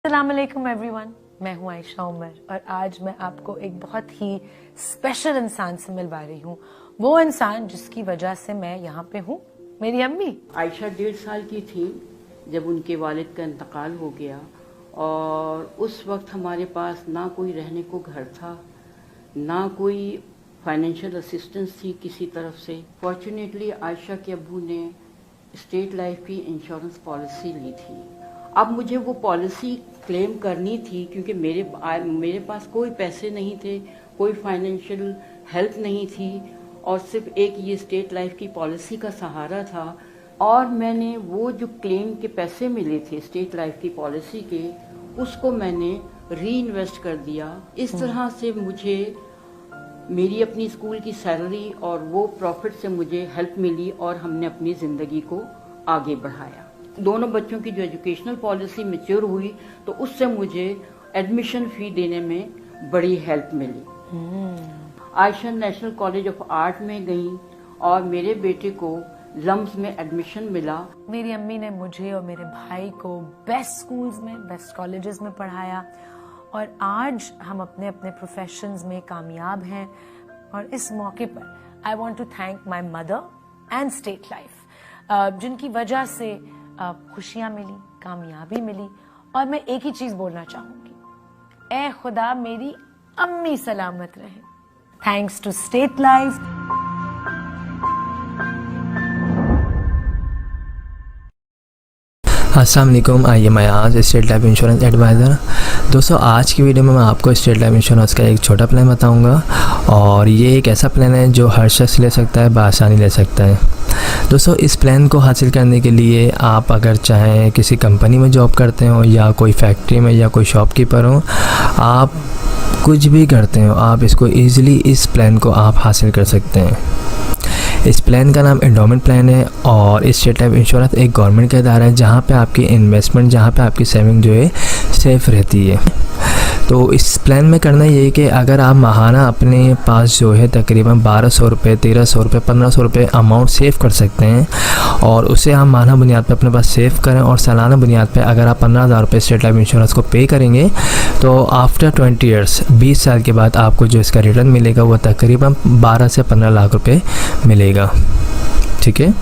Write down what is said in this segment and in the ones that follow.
अस्सलामुअलैकुम एवरीवन, मैं हूं आयशा उमर और आज मैं आपको एक बहुत ही स्पेशल इंसान से मिलवा रही हूं। वो इंसान जिसकी वजह से मैं यहाँ पे हूँ, मेरी अम्मी। आयशा 1.5 साल की थी जब उनके वालिद का इंतकाल हो गया और उस वक्त हमारे पास ना कोई रहने को घर था, ना कोई फाइनेंशियल असिस्टेंस थी किसी तरफ से। फॉर्चुनेटली आयशा के अब्बू ने स्टेट लाइफ की इंश्योरेंस पॉलिसी ली थी। अब मुझे वो पॉलिसी क्लेम करनी थी क्योंकि मेरे पास कोई पैसे नहीं थे, कोई फाइनेंशियल हेल्प नहीं थी और सिर्फ एक ये स्टेट लाइफ की पॉलिसी का सहारा था। और मैंने वो जो क्लेम के पैसे मिले थे स्टेट लाइफ की पॉलिसी के, उसको मैंने री इन्वेस्ट कर दिया। इस तरह से मुझे मेरी अपनी स्कूल की सैलरी और वो प्रॉफिट से मुझे हेल्प मिली और हमने अपनी ज़िंदगी को आगे बढ़ाया। दोनों बच्चों की जो एजुकेशनल पॉलिसी मैच्योर हुई तो उससे मुझे एडमिशन फ़ी देने में बड़ी हेल्प मिली। Ayesha national college of art में गई और मेरे बेटे को लम्स में एडमिशन मिला। मेरी अम्मी ने मुझे और मेरे भाई को बेस्ट स्कूल्स में, बेस्ट कॉलेजेस में पढ़ाया और आज हम अपने अपने प्रोफेशंस में कामयाब हैं। और इस मौके पर I want to thank my mother and state life, जिनकी वजह से खुशियां मिली, कामयाबी मिली। और मैं एक ही चीज बोलना चाहूंगी, ए खुदा मेरी अम्मी सलामत रहे। Thanks to state life. अस्सलाम वालेकुम, I am Ayaz, state life insurance advisor. दोस्तों, आज की वीडियो में मैं आपको स्टेट लाइफ इंश्योरेंस का एक छोटा प्लान बताऊंगा और ये एक ऐसा प्लान है जो हर शख्स ले सकता है, बआसानी ले सकता है। दोस्तों, इस प्लान को हासिल करने के लिए आप अगर चाहें किसी कंपनी में जॉब करते हो या कोई फैक्ट्री में या कोई शॉपकीपर हो, आप कुछ भी करते हो, आप इसको ईज़िली इस प्लान को आप हासिल कर सकते हैं। इस प्लान का नाम एंडोमेंट प्लान है और इस स्टेट लाइफ इंश्योरेंस एक गवर्नमेंट का इदारा है जहाँ पे आपकी इन्वेस्टमेंट, जहाँ पे आपकी सेविंग जो है सेफ़ रहती है। तो इस प्लान में करना ये है कि अगर आप माहाना अपने पास जो है तकरीबन 1200 रुपये, 1300 रुपये, 1500 रुपये अमाउंट सेव कर सकते हैं और उसे आप माहाना बुनियाद पे अपने पास सेव करें और सालाना बुनियाद पे अगर आप 15,000 रुपये स्टेट लाइफ इंश्योरेंस को पे करेंगे तो आफ्टर 20 ईयर्स, 20 साल के बाद आपको जो इसका रिटर्न मिलेगा वो तकरीबन 12 से 15 लाख रुपये मिलेगा। ठीक है,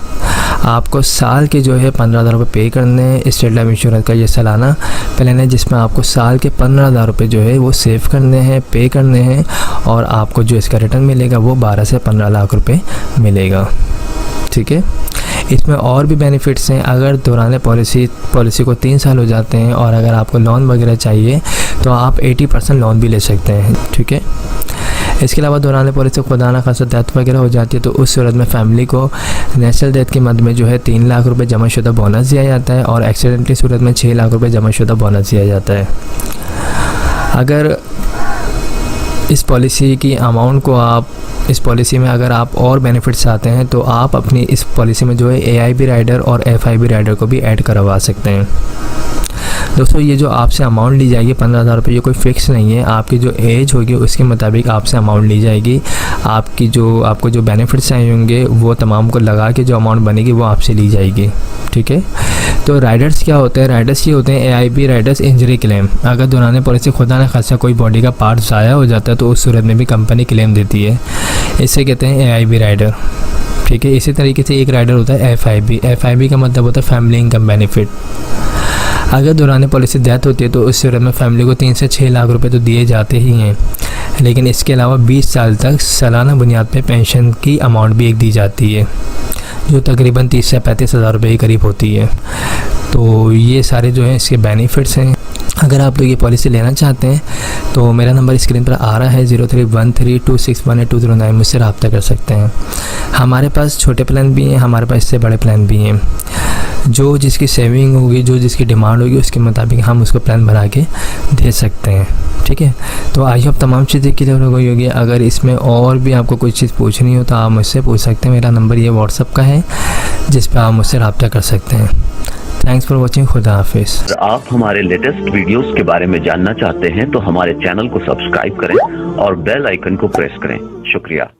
आपको साल के जो है 15,000 रुपये पे करने हैं। स्टेट लाइफ इंश्योरेंस का ये सालाना प्लान है जिसमें आपको साल के 15,000 रुपये जो है वो सेव करने हैं, पे करने हैं और आपको जो इसका रिटर्न मिलेगा वो 12 से 15 लाख रुपये मिलेगा। ठीक है, इसमें और भी बेनिफिट्स हैं। अगर दौरान पॉलिसी को 3 साल हो जाते हैं और अगर आपको लोन वगैरह चाहिए तो आप 80% लोन भी ले सकते हैं। ठीक है, इसके अलावा दौरान पॉलिसी खुदा ना खासा डेथ वगैरह हो जाती है तो उस सूरत में फैमिली को नेचुरल डेथ के मद में जो है 3 लाख रुपए जमाशुदा बोनस दिया जाता है और एक्सीडेंट की सूरत में 6 लाख रुपए जमाशुदा बोनस दिया जाता है। अगर इस पॉलिसी की अमाउंट को इस पॉलिसी में अगर आप और बेनिफिट्स चाहते हैं तो आप अपनी इस पॉलिसी में जो है AIB राइडर और FIB राइडर को भी ऐड करवा सकते हैं। दोस्तों, ये जो आपसे अमाउंट ली जाएगी 15,000 रुपये, ये कोई फिक्स नहीं है। आपकी जो एज होगी उसके मुताबिक आपसे अमाउंट ली जाएगी। आपको जो बेनिफिट्स चाहिए होंगे वो तमाम को लगा के जो अमाउंट बनेगी वो आपसे ली जाएगी। ठीक है, तो राइडर्स क्या होते हैं? राइडर्स ये होते हैं AIB राइडर्स इंजरी क्लेम। अगर दौरान पॉलिसी खुदा न खासा कोई बॉडी का पार्ट ज़ाया हो जाता है तो उस सूरत में भी कंपनी क्लेम देती है, इसे कहते हैं AIB राइडर। ठीक है, इसी तरीके से एक राइडर होता है FIB का मतलब होता है फैमिली इनकम बेनिफिट। अगर दौरान पॉलिसी डेथ होती है तो उस सूरत में फैमिली को 3 से 6 लाख रुपए तो दिए जाते ही हैं, लेकिन इसके अलावा 20 साल तक सालाना बुनियाद पे पेंशन की अमाउंट भी एक दी जाती है जो तकरीबन 30 से 35 हज़ार रुपये के करीब होती है। तो ये सारे जो हैं इसके बेनिफिट्स हैं। अगर आप लोग ये पॉलिसी लेना चाहते हैं तो मेरा नंबर स्क्रीन पर आ रहा है 031326182009, मुझसे रब्ता कर सकते हैं। हमारे पास छोटे प्लान भी हैं, हमारे पास इससे बड़े प्लान भी हैं। जो जिसकी सेविंग होगी, जो जिसकी डिमांड होगी उसके मुताबिक हम उसको प्लान बना के दे सकते हैं। ठीक है, तो आई होप तमाम चीज़ें क्लियर हो गई होगी। अगर इसमें और भी आपको कोई चीज़ पूछनी हो तो आप मुझसे पूछ सकते हैं। मेरा नंबर ये व्हाट्सअप का है जिस पर आप मुझसे रब्ता कर सकते हैं। थैंक्स फॉर वॉचिंग, खुदा हाफिज़। आप हमारे लेटेस्ट वीडियोस के बारे में जानना चाहते हैं तो हमारे चैनल को सब्सक्राइब करें और बेल आइकन को प्रेस करें। शुक्रिया।